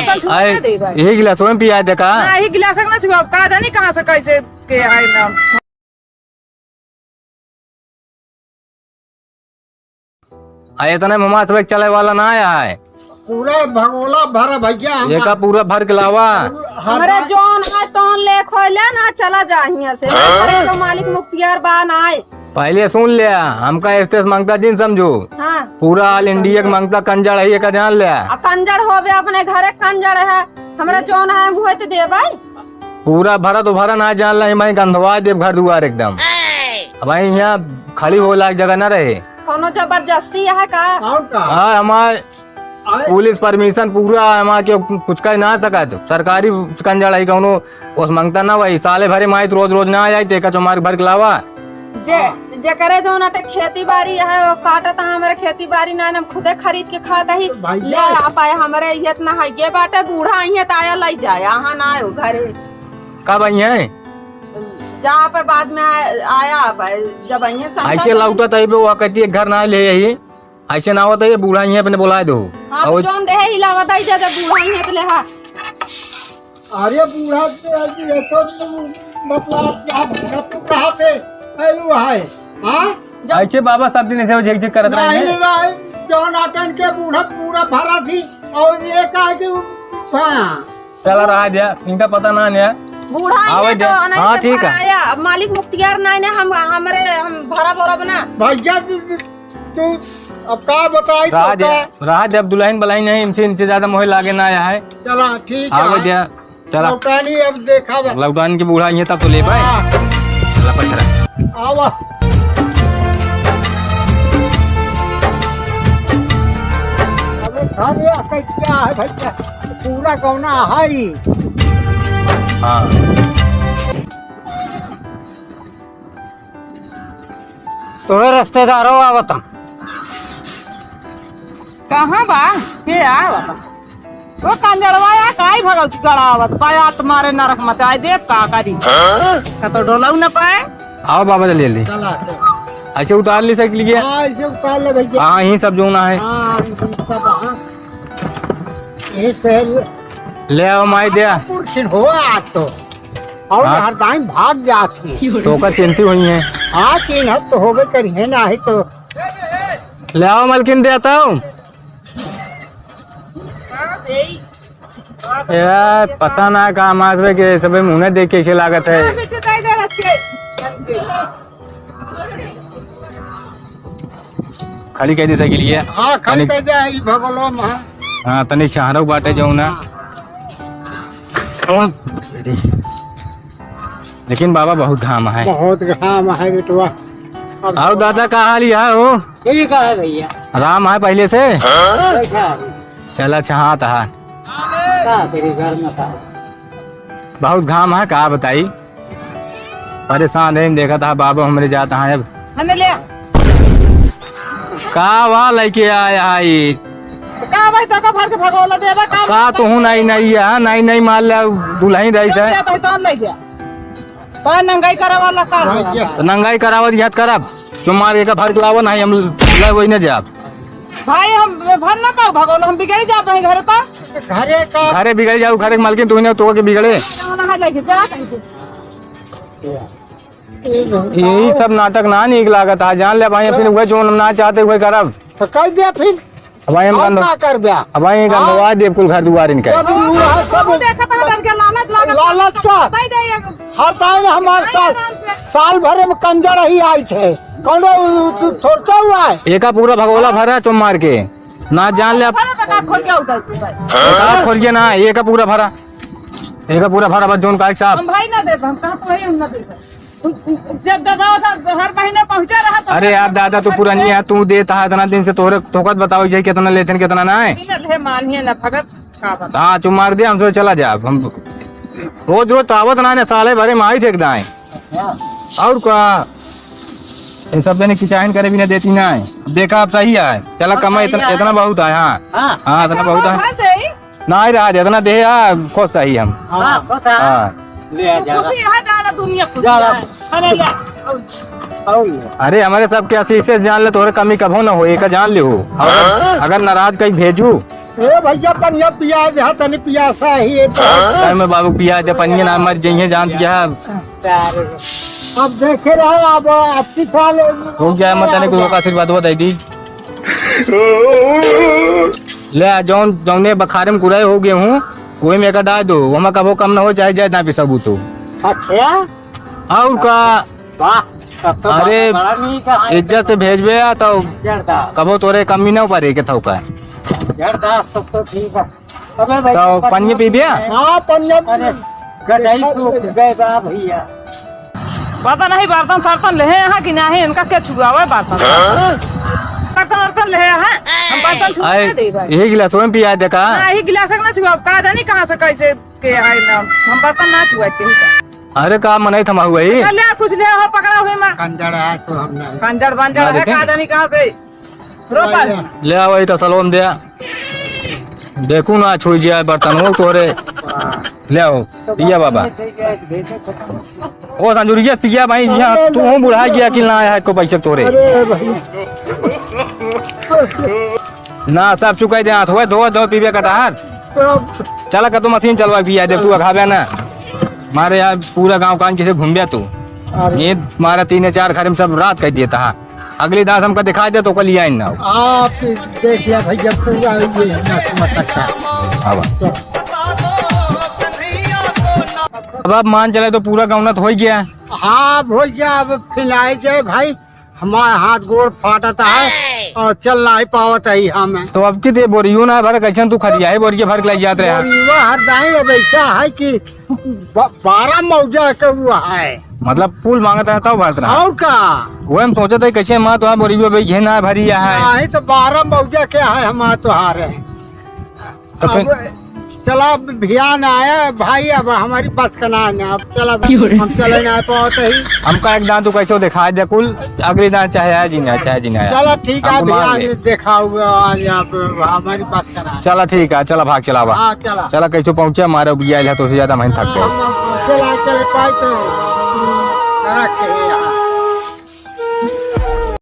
यही गिलास में पिया देखा यही गिलास ना छुआ का जानी कहां से कैसे के है ना। आए तो ममा सब चले वाला ना आया है पूरा भगोला भर भैया ये का पूरा भर के लावा हमारे जोन है तोन ले खोले ना चला जा हियां से तो मालिक मुख्तियार बान आए पहले सुन लिया हमका स्टेस मांगता दिन समझो हाँ। पूरा ऑल इंडिया के मांगता कंजड़ है का जान लिया कंजड़ हो गया अपने घरे कंजड़ है हमारा जोन है वो तो दे भाई पूरा भरा तो भरा ना जान ला मैं गंधवा देव घर दुआर एकदम भाई यहाँ खाली हो लायक जगह न रहे कोनो जबरदस्ती है का हाँ हमारे पुलिस परमिशन पूरा हमारे के कुछ का ना सका तो सरकारी कंजड़ है कौनो उस मांगता ना भाई साले भरे माई रोज रोज ना आए देखा जो हमारे भर के लावा जे करे जो ना खेती बाड़ी है वो काटता हमारे खेती बाड़ी ना हम खुदे खरीद के खाता ही ले आ पाए हमारे इतना है ये बाटे बूढ़ा ही तो आया ले जाए यहाँ ना आयो घरे कब आई है जहाँ पे बाद में आया जब ऐसे लौटा था वो कहती है घर ना ले यही ऐसे ना होता है बूढ़ा ही अपने बुला दो हाँ जोन दे ही लावत है जब बूढ़ा ही तो ले हा अरे बूढ़ा ये तो मतलब क्या कहां से आयु है हां ऐसे बाबा सब दिन ऐसे झिक झिक करत रहे हैं जॉन आटन के बूढ़ा पूरा भरा थी और ये का कि चला रहा दिया इनका पता ना है बूढ़ा है तो हाँ ठीक है मालिक मुख्तियार नहीं ने हम हमारे हम भरा बोरा बना भैया तू अब का बताई राहत जब दुल्हन बलाई नहीं इनसे ज्यादा मोह लागे ना आया है चला ठीक है आवे दिया चला लौटानी अब देखा लॉकडाउन की बूढ़ा ये तब तो ले पाए चला पत्थर आवा अबे क्या है भैया पूरा कौना है हाँ तुम्हें रिश्तेदारों आवता कहां बा के आवत वो कंजड़वा या काई भगल गड़ावत पाया तुम्हारे नरक मचाए देव का करी का तो डोलाऊ न पाए आओ बाबा ले ले ऐसे उतार ले सक लिए ऐसे उतार ले भैया हाँ यही सब जोना है हां ये से ले आओ माई दिया पुरखिन हो आज तो और हर टाइम भाग जाती तो का चिंती हुई है हाँ चिन्ह तो होबे करी है ना है तो ले आओ मलकिन दे आता हूँ यार पता ना कहा मासवे के सब मुँह देख के लागत है खाली कह दी सकी लिए हाँ खाली कह दे ई भगलो में हाँ तनी शहरों बाटे जाऊँ ना लेकिन बाबा बहुत घाम है बेटवा आओ दादा का हाल है हो ठीक है भैया आराम है पहले से चल अच्छा हाँ था तेरे घर में था बहुत घाम है कहा बताई परेशान है देखा था बाबा हमारे जाता है अब हमें ले का वहाँ लेके आया है का भाई तो का भर के भगोला देबा का तो हूं नहीं है नहीं मार ले दुल्हन रही है तो ले जा तो नंगाई करा वाला कर तो नंगाई करावत याद करब चुमार के भर के लावा नहीं हम ले वही न जाब भाई हम भर ना पाओ भगोला हम बिगड़ जा भाई घर का घरे का घरे बिगड़ जाऊ घरे मालकिन तू ने तो के बिगड़े यही सब नाटक ना निक लागत है जान ले भाई फिर वह जो ना चाहते हुए करब तो कह दे फिर भाई हम क्या कर ब्या भाई गंधवा देव कुल घर दुआर इनका सब लालच का हर टाइम हमारे साल भर में कंजर ही आई थे कौनो छोड़ता हुआ है एका पूरा भगोला भरा चुम मार के ना जान ले खोल के ना एका पूरा भरा बस जोन का साहब भाई ना दे हम कहां तो है हम ना दे जब दादा हर महीने पहुंचा रहा तो अरे यार दादा तू पुरानी है तू देता है इतना दिन से तोरे तोकत बताओ जाए कितना लेते हैं कितना ना है मानिए ना भगत हाँ चुम मार दिया हम तो चला जा हम रोज रोज तावत ना साले भरे में आई थे दाएं और क्या इन सब ने किचाइन करे भी ना देती ना है देखा आप सही है चला कमा इतना बहुत है हाँ इतना बहुत है ना ही रहा इतना दे खुश सही हम अरे हमारे सब के शीशे जान ले तोरे कमी कभो ना हो एक जान ले हो अगर नाराज कहीं भेजू ए भैया पनिया पिया दे तनी पियासा ही है तो। अरे मैं बाबू पिया दे पनिया ना मर जाइए जान दिया है अब देखे रहे अब आपकी साल हो गया मत ने कुछ का आशीर्वाद बताई दी ले जौन जौने बखारे में कुराए हो गए हूँ वही में का डाल दो वहाँ कबो कम ना हो चाहे जाए ना पिसा तो अच्छा और का वाह अरे इज्जत से भेजबे तो कबो तोरे कमी ना पड़े के थौ का सब तो ठीक है तो पनिया पीबे हाँ पनिया गटाई तो गए बा भैया पता नहीं बर्तन फर्तन ले यहाँ कि नहीं इनका क्या छुआ हुआ है बर्तन बर्तन ले हैं हम बर्तन छुआ दे भाई यही गिलास में पिया देखा नहीं गिलास ना छुआ का जानी कहाँ से कैसे के है ना हम बर्तन ना छुआ के अरे का मनाई थमा हुआ ही ले कुछ ले हो पकड़ा हुए मां कंजड़ है तो हमने कंजड़ बंजड़ है का जानी कहाँ पे रोपल ले आवई तो सलोम दे देखू ना छुई जाए बर्तन हो तोरे ले आओ पिया बाबा ओ संजूरिया पिया भाई यहाँ तू हूँ बुढ़ा गया कि ना आया है को पैसे तोरे अरे भैया ना सब चुकाई दे हाथ हुए धो धो पीबे कटार चला का तू मशीन चलवा पिया दे तू खाबे ना मारे यार पूरा गांव कान किसे घूम गया तू ये मारा 3-4 घर में सब रात कह दिया था अगली दास हमको दिखा दे तो कल लिया ना आप देख लिया भैया पूरा ये नस्मत का अब आप मान चले तो पूरा गाँव ना तो हो गया हाँ हो गया अब खिलाए जाए भाई हमारे हाथ गोड़ फाटता है और चल नहीं पावत है हमें तो अब कितने बोरियो ना भर कैसे तू खरिया है बोरिया भर के लाई जाते रहे हर दाई अब ऐसा है कि 12 मौजा का हुआ है मतलब फूल मांगता रहता हूँ भरत रहा और का वो हम सोचा था कैसे माँ तो बोरियो भाई घेना भरिया है नहीं तो 12 मौजा क्या है हमारे तुहारे तो फिर अब चला भियान आया भाई अब हमारी बस का ना है अब चला हम चले ना पाते ही हमका एक दांत तू कैसे दिखा दे कुल अगली दांत चाहे आया जी ना चाहे जी ना आया चलो ठीक है हमको मान भैया ले। देखा हुआ आज आप हमारी बस का ना चला ठीक है चला भाग चलावा हाँ चला चला कैसे पहुंचे हमारे बिया तो से ज्यादा मैं थक गए चला चले पाए तो रख के